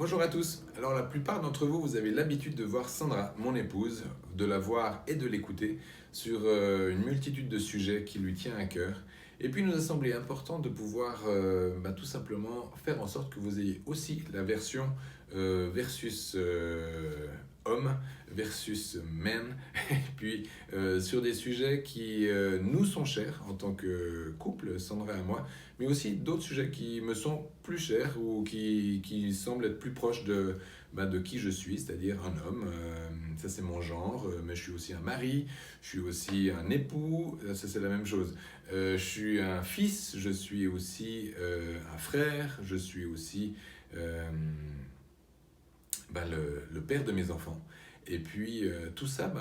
Bonjour à tous. Alors la plupart d'entre vous, vous avez l'habitude de voir Sandra, mon épouse, de la voir et de l'écouter sur une multitude de sujets qui lui tient à cœur. Et puis il nous a semblé important de pouvoir tout simplement faire en sorte que vous ayez aussi la version versus homme versus men, et puis sur des sujets qui nous sont chers en tant que couple, Sandra et moi, mais aussi d'autres sujets qui me sont plus chers ou qui semblent être plus proches de qui je suis, c'est-à-dire un homme. Ça, c'est mon genre, mais je suis aussi un mari, je suis aussi un époux, ça, c'est la même chose. Je suis un fils, je suis aussi un frère, je suis aussi euh, le père de mes enfants. Et puis tout ça,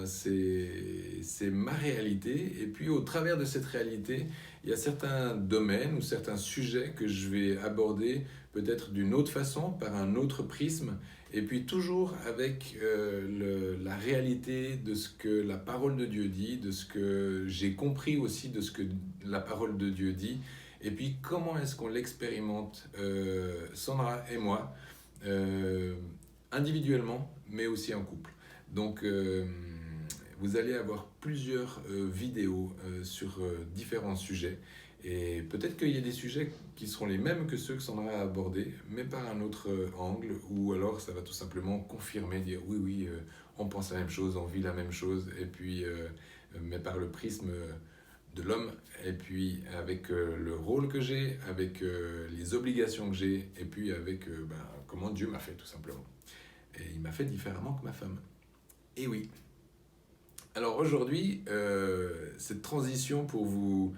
c'est ma réalité. Et puis au travers de cette réalité, il y a certains domaines ou certains sujets que je vais aborder peut-être d'une autre façon, par un autre prisme. Et puis toujours avec la réalité de ce que la parole de Dieu dit, de ce que j'ai compris aussi de ce que la parole de Dieu dit. Et puis comment est-ce qu'on l'expérimente, Sandra et moi, euh, individuellement, mais aussi en couple. Donc, vous allez avoir plusieurs vidéos sur différents sujets. Et peut-être qu'il y a des sujets qui seront les mêmes que ceux que Sandra a abordés, mais par un autre angle, ou alors ça va tout simplement confirmer, dire oui, oui, on pense la même chose, on vit la même chose, et puis, mais par le prisme de l'homme, et puis avec le rôle que j'ai, avec les obligations que j'ai, et puis avec comment Dieu m'a fait tout simplement. Et il m'a fait différemment que ma femme. Et oui. Alors aujourd'hui, cette transition pour vous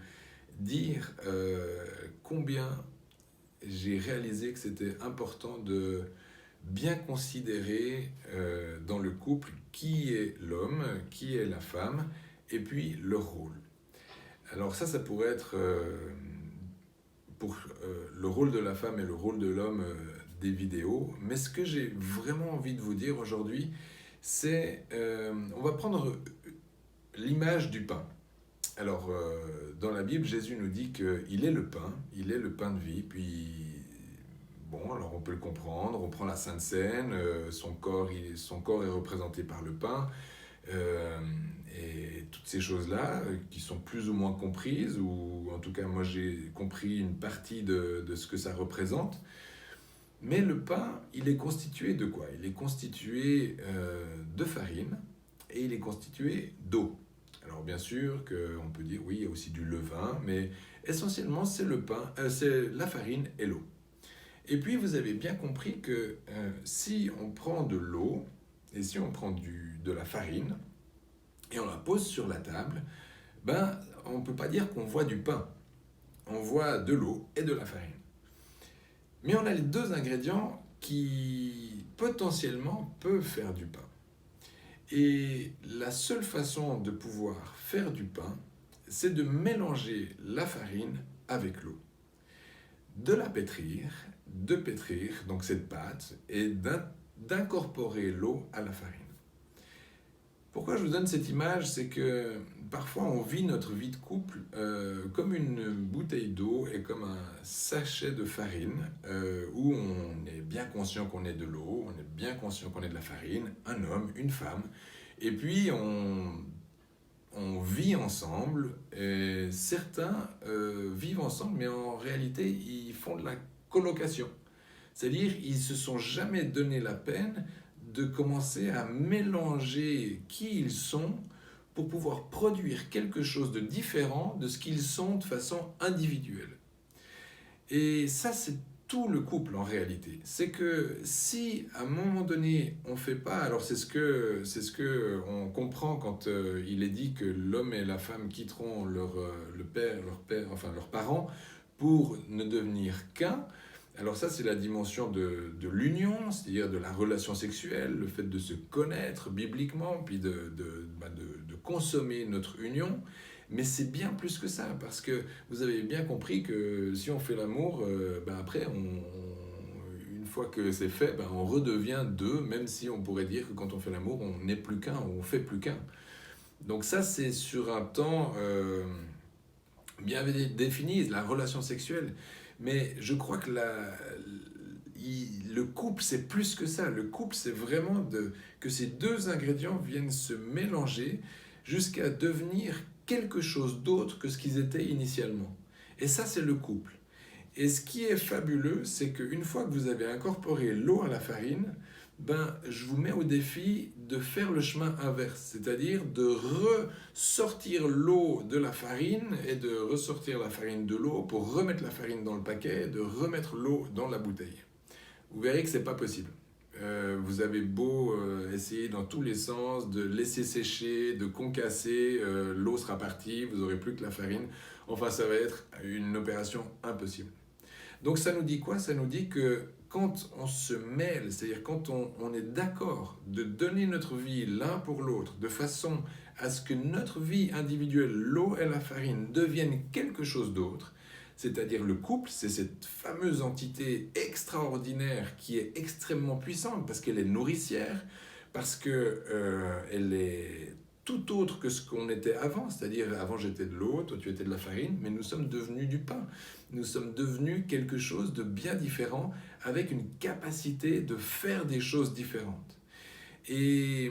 dire combien j'ai réalisé que c'était important de bien considérer dans le couple qui est l'homme, qui est la femme, et puis leur rôle. Alors ça pourrait être pour le rôle de la femme et le rôle de l'homme des vidéos, mais ce que j'ai vraiment envie de vous dire aujourd'hui, c'est, on va prendre l'image du pain. Alors, dans la Bible, Jésus nous dit qu'il est le pain, il est le pain de vie, puis, bon, alors on peut le comprendre, on prend la Sainte Seine, son corps est représenté par le pain, euh, et toutes ces choses-là qui sont plus ou moins comprises, ou en tout cas moi j'ai compris une partie de ce que ça représente. Mais le pain, il est constitué de quoi? Il est constitué de farine et il est constitué d'eau. Alors bien sûr qu'on peut dire oui, il y a aussi du levain, mais essentiellement c'est le pain, c'est la farine et l'eau. Et puis vous avez bien compris que si on prend de l'eau et si on prend de la farine et on la pose sur la table, on ne peut pas dire qu'on voit du pain. On voit de l'eau et de la farine. Mais on a les deux ingrédients qui potentiellement peuvent faire du pain. Et la seule façon de pouvoir faire du pain, c'est de mélanger la farine avec l'eau. De pétrir donc cette pâte et d'incorporer l'eau à la farine. Pourquoi je vous donne cette image? C'est que parfois on vit notre vie de couple comme une bouteille d'eau et comme un sachet de farine où on est bien conscient qu'on est de l'eau, on est bien conscient qu'on est de la farine, un homme, une femme, et puis on vit ensemble, et certains vivent ensemble, mais en réalité ils font de la colocation. C'est-à-dire ils se sont jamais donné la peine de commencer à mélanger qui ils sont pour pouvoir produire quelque chose de différent de ce qu'ils sont de façon individuelle. Et ça, c'est tout le couple en réalité. C'est que si à un moment donné on ne fait pas, alors c'est ce que on comprend quand il est dit que l'homme et la femme quitteront enfin leurs parents pour ne devenir qu'un. Alors ça, c'est la dimension de l'union, c'est-à-dire de la relation sexuelle, le fait de se connaître bibliquement, puis de consommer notre union. Mais c'est bien plus que ça, parce que vous avez bien compris que si on fait l'amour, après, une fois que c'est fait, on redevient deux, même si on pourrait dire que quand on fait l'amour, on n'est plus qu'un, ou on fait plus qu'un. Donc ça, c'est sur un temps bien défini, la relation sexuelle. Mais je crois que le couple, c'est plus que ça. Le couple, c'est vraiment que ces deux ingrédients viennent se mélanger jusqu'à devenir quelque chose d'autre que ce qu'ils étaient initialement. Et ça, c'est le couple. Et ce qui est fabuleux, c'est qu'une fois que vous avez incorporé l'eau à la farine, je vous mets au défi de faire le chemin inverse, c'est-à-dire de ressortir l'eau de la farine et de ressortir la farine de l'eau pour remettre la farine dans le paquet, de remettre l'eau dans la bouteille. Vous verrez que ce n'est pas possible. Vous avez beau essayer dans tous les sens de laisser sécher, de concasser, l'eau sera partie, vous n'aurez plus que la farine. Enfin, ça va être une opération impossible. Donc ça nous dit quoi? Ça nous dit que quand on se mêle, c'est-à-dire quand on est d'accord de donner notre vie l'un pour l'autre, de façon à ce que notre vie individuelle, l'eau et la farine, deviennent quelque chose d'autre, c'est-à-dire le couple, c'est cette fameuse entité extraordinaire qui est extrêmement puissante parce qu'elle est nourricière, parce qu'elle est tout autre que ce qu'on était avant, c'est-à-dire avant j'étais de l'eau, toi tu étais de la farine, mais nous sommes devenus du pain. Nous sommes devenus quelque chose de bien différent avec une capacité de faire des choses différentes. Et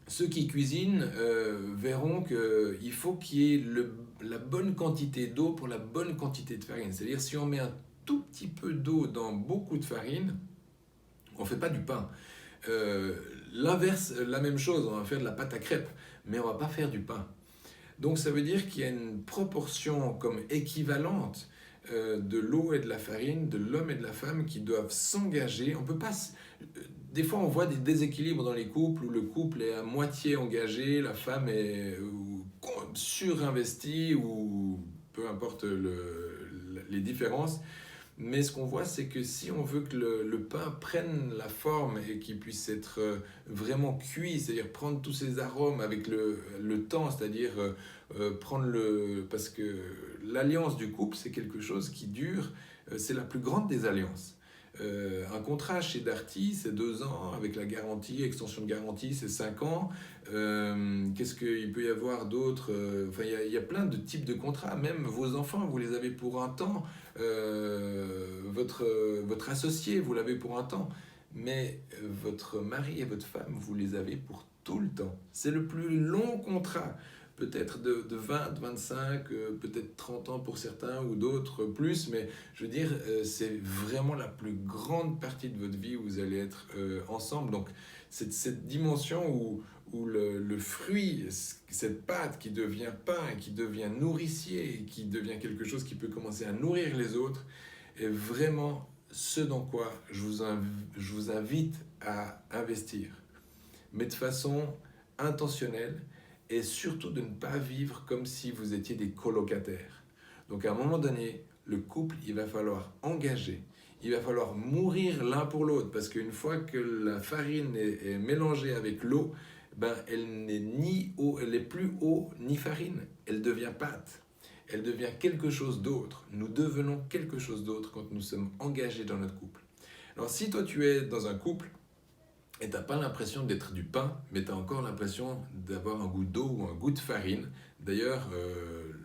ceux qui cuisinent verront qu'il faut qu'il y ait la bonne quantité d'eau pour la bonne quantité de farine. C'est-à-dire si on met un tout petit peu d'eau dans beaucoup de farine, on ne fait pas du pain. L'inverse, la même chose, on va faire de la pâte à crêpes, mais on ne va pas faire du pain. Donc ça veut dire qu'il y a une proportion comme équivalente de l'eau et de la farine, de l'homme et de la femme qui doivent s'engager. On peut pas. Des fois, on voit des déséquilibres dans les couples où le couple est à moitié engagé, la femme est surinvestie ou peu importe les différences. Mais ce qu'on voit, c'est que si on veut que le pain prenne la forme et qu'il puisse être vraiment cuit, c'est-à-dire prendre tous ses arômes avec le temps, c'est-à-dire prendre parce que l'alliance du couple, c'est quelque chose qui dure, c'est la plus grande des alliances. Un contrat chez Darty, c'est 2 ans, avec la garantie, extension de garantie, c'est 5 ans. Qu'est-ce qu'il peut y avoir d'autre? Enfin, il y a plein de types de contrats. Même vos enfants, vous les avez pour un temps. Votre associé, vous l'avez pour un temps. Mais votre mari et votre femme, vous les avez pour tout le temps. C'est le plus long contrat. Peut-être de 20, 25, peut-être 30 ans pour certains ou d'autres plus, mais je veux dire, c'est vraiment la plus grande partie de votre vie où vous allez être ensemble. Donc, cette dimension où le fruit, cette pâte qui devient pain, qui devient nourricier, qui devient quelque chose qui peut commencer à nourrir les autres, est vraiment ce dans quoi je vous invite à investir, mais de façon intentionnelle, et surtout de ne pas vivre comme si vous étiez des colocataires. Donc à un moment donné, le couple, il va falloir engager, il va falloir mourir l'un pour l'autre, parce qu'une fois que la farine est mélangée avec l'eau, elle n'est ni eau, elle n'est plus eau ni farine, elle devient pâte, elle devient quelque chose d'autre. Nous devenons quelque chose d'autre quand nous sommes engagés dans notre couple. Alors si toi tu es dans un couple, et tu n'as pas l'impression d'être du pain, mais tu as encore l'impression d'avoir un goût d'eau ou un goût de farine. D'ailleurs,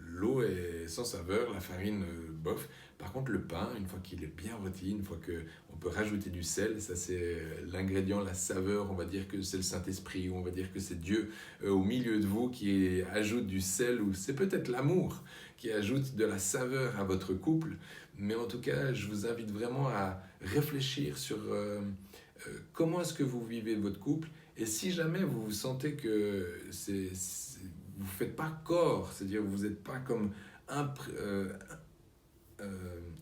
l'eau est sans saveur, la farine, bof. Par contre, le pain, une fois qu'il est bien rôti, une fois qu'on peut rajouter du sel, ça c'est l'ingrédient, la saveur, on va dire que c'est le Saint-Esprit, ou on va dire que c'est Dieu au milieu de vous qui ajoute du sel, ou c'est peut-être l'amour qui ajoute de la saveur à votre couple. Mais en tout cas, je vous invite vraiment à réfléchir sur... comment est-ce que vous vivez votre couple, et si jamais vous vous sentez que vous ne faites pas corps, c'est-à-dire vous n'êtes pas comme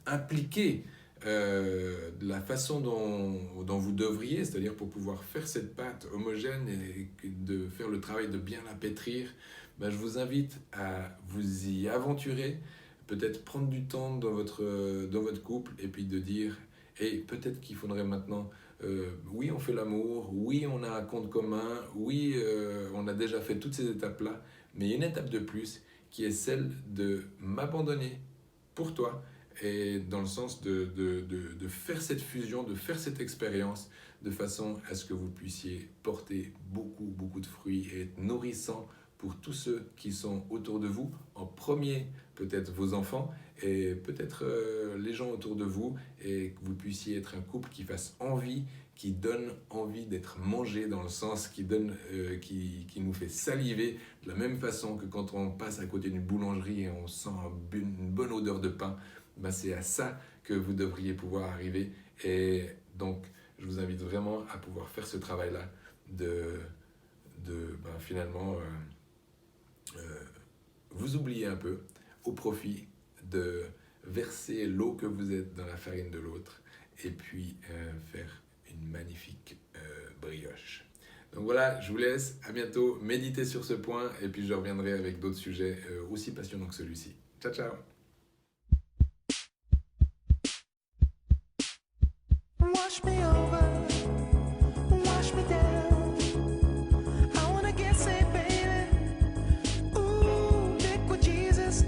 impliqué de la façon dont vous devriez, c'est-à-dire pour pouvoir faire cette pâte homogène et de faire le travail de bien la pétrir, je vous invite à vous y aventurer, peut-être prendre du temps dans votre couple, et puis de dire, et peut-être qu'il faudrait maintenant oui, on fait l'amour, oui, on a un compte commun, oui, on a déjà fait toutes ces étapes-là, mais il y a une étape de plus qui est celle de m'abandonner pour toi, et dans le sens de faire cette fusion, de faire cette expérience, de façon à ce que vous puissiez porter beaucoup, beaucoup de fruits et être nourrissant pour tous ceux qui sont autour de vous, en premier peut-être vos enfants et peut-être les gens autour de vous, et que vous puissiez être un couple qui fasse envie, qui donne envie d'être mangé, dans le sens qui nous fait saliver, de la même façon que quand on passe à côté d'une boulangerie et on sent une bonne odeur de pain. Ben c'est à ça que vous devriez pouvoir arriver. Et donc, je vous invite vraiment à pouvoir faire ce travail-là finalement vous oublier un peu au profit de verser l'eau que vous êtes dans la farine de l'autre et puis faire une magnifique brioche. Donc voilà, je vous laisse, à bientôt, méditez sur ce point et puis je reviendrai avec d'autres sujets aussi passionnants que celui-ci. Ciao, ciao! Wash me over, wash me down.